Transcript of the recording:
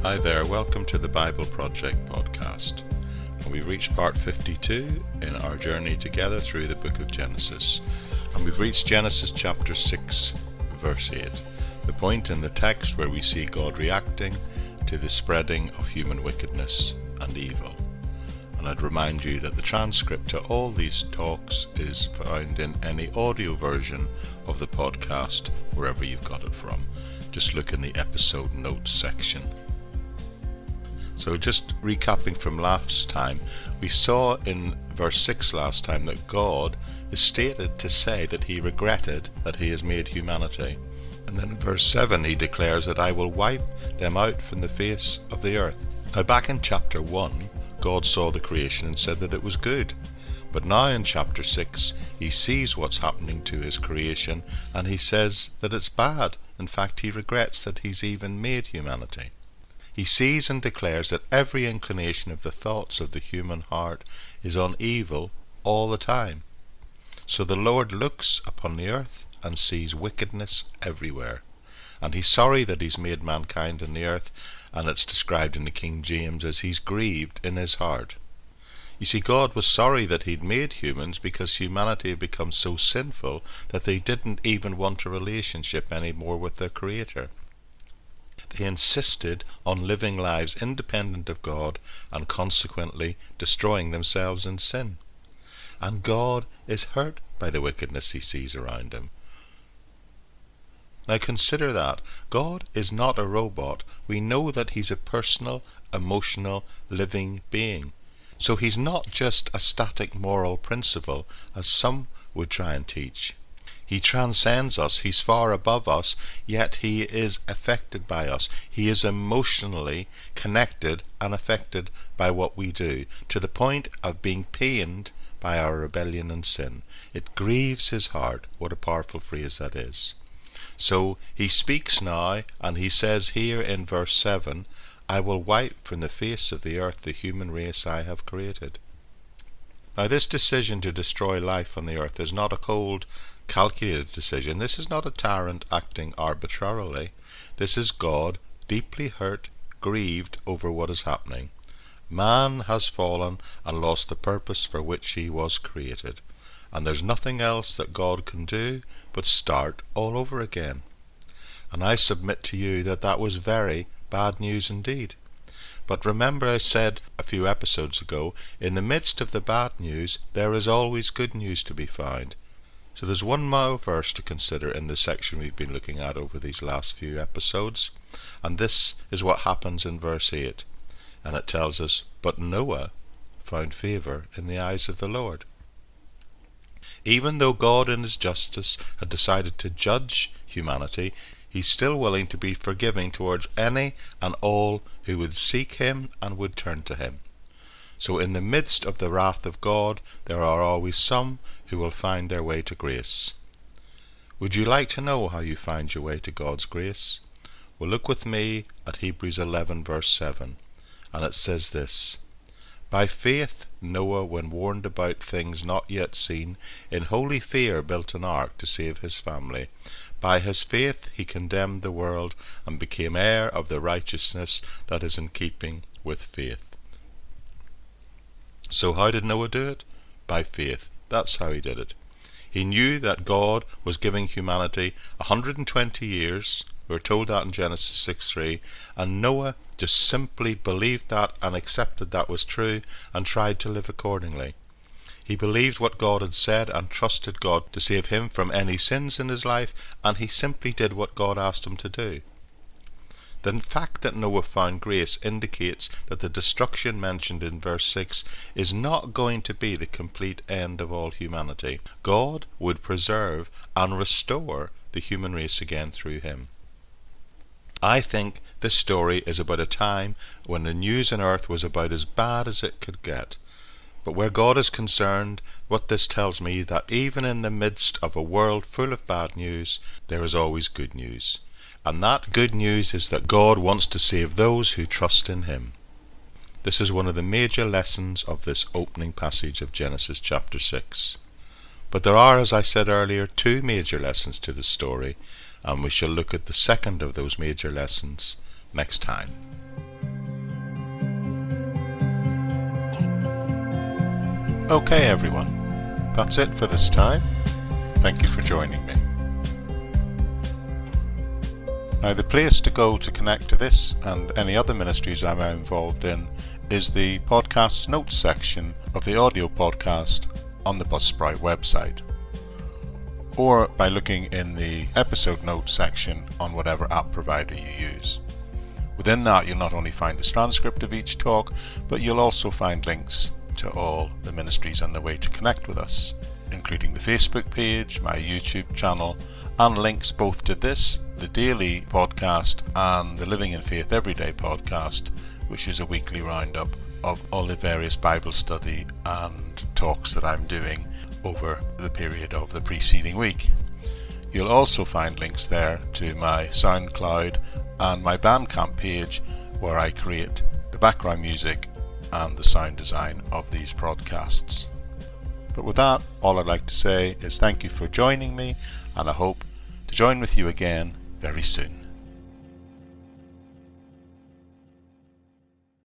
Hi there, welcome to the Bible Project podcast. We've reached part 52 in our journey together through the book of Genesis. And we've reached Genesis chapter 6, verse 8, the point in the text where we see God reacting to the spreading of human wickedness and evil. And I'd remind you that the transcript to all these talks is found in any audio version of the podcast, wherever you've got it from. Just look in the episode notes section. So just recapping from last time, we saw in verse 6 last time that God is stated to say that he regretted that he has made humanity. And then in verse 7 he declares that I will wipe them out from the face of the earth. Now back in chapter 1, God saw the creation and said that it was good. But now in chapter 6, he sees what's happening to his creation and he says that it's bad. In fact, he regrets that he's even made humanity. He sees and declares that every inclination of the thoughts of the human heart is on evil all the time. So the Lord looks upon the earth and sees wickedness everywhere. And he's sorry that he's made mankind on the earth, and it's described in the King James as he's grieved in his heart. You see, God was sorry that he'd made humans because humanity had become so sinful that they didn't even want a relationship anymore with their Creator. They insisted on living lives independent of God and consequently destroying themselves in sin. And God is hurt by the wickedness he sees around him. Now consider that. God is not a robot. We know that he's a personal, emotional, living being. So he's not just a static moral principle, as some would try and teach. He transcends us, he's far above us, yet he is affected by us. He is emotionally connected and affected by what we do, to the point of being pained by our rebellion and sin. It grieves his heart. What a powerful phrase that is. So he speaks now, and he says here in verse 7, I will wipe from the face of the earth the human race I have created. Now this decision to destroy life on the earth is not a cold, calculated decision. This is not a tyrant acting arbitrarily. This is God deeply hurt, grieved over what is happening. Man has fallen and lost the purpose for which he was created. And there's nothing else that God can do but start all over again. And I submit to you that that was very bad news indeed. But remember, I said a few episodes ago, in the midst of the bad news, there is always good news to be found. So there's one more verse to consider in the section we've been looking at over these last few episodes. And this is what happens in verse 8. And it tells us, but Noah found favour in the eyes of the Lord. Even though God in his justice had decided to judge humanity, he's still willing to be forgiving towards any and all who would seek him and would turn to him. So in the midst of the wrath of God, there are always some who will find their way to grace. Would you like to know how you find your way to God's grace? Well, look with me at Hebrews 11 verse 7, and it says this, By faith Noah, when warned about things not yet seen, in holy fear built an ark to save his family. By his faith he condemned the world and became heir of the righteousness that is in keeping with faith. So how did Noah do it? By faith. That's how he did it. He knew that God was giving humanity 120 years. We're told that in Genesis 6:3, and Noah just simply believed that and accepted that was true and tried to live accordingly. He believed what God had said and trusted God to save him from any sins in his life, and he simply did what God asked him to do. The fact that Noah found grace indicates that the destruction mentioned in verse 6 is not going to be the complete end of all humanity. God would preserve and restore the human race again through him. I think this story is about a time when the news on earth was about as bad as it could get. But where God is concerned, what this tells me that even in the midst of a world full of bad news, there is always good news. And that good news is that God wants to save those who trust in him. This is one of the major lessons of this opening passage of Genesis chapter 6. But there are, as I said earlier, two major lessons to the story, and we shall look at the second of those major lessons next time. Okay everyone, that's it for this time. Thank you for joining me. Now the place to go to connect to this and any other ministries I'm involved in is the podcast notes section of the audio podcast on the Buzzsprout website, or by looking in the episode notes section on whatever app provider you use. Within that you'll not only find the transcript of each talk, but you'll also find links to all the ministries and the way to connect with us, including the Facebook page, my YouTube channel, and links both to this, the daily podcast, and the Living in Faith Everyday podcast, which is a weekly roundup of all the various Bible study and talks that I'm doing over the period of the preceding week. You'll also find links there to my SoundCloud and my Bandcamp page, where I create the background music and the sound design of these podcasts. But with that, all I'd like to say is thank you for joining me, and I hope to join with you again very soon.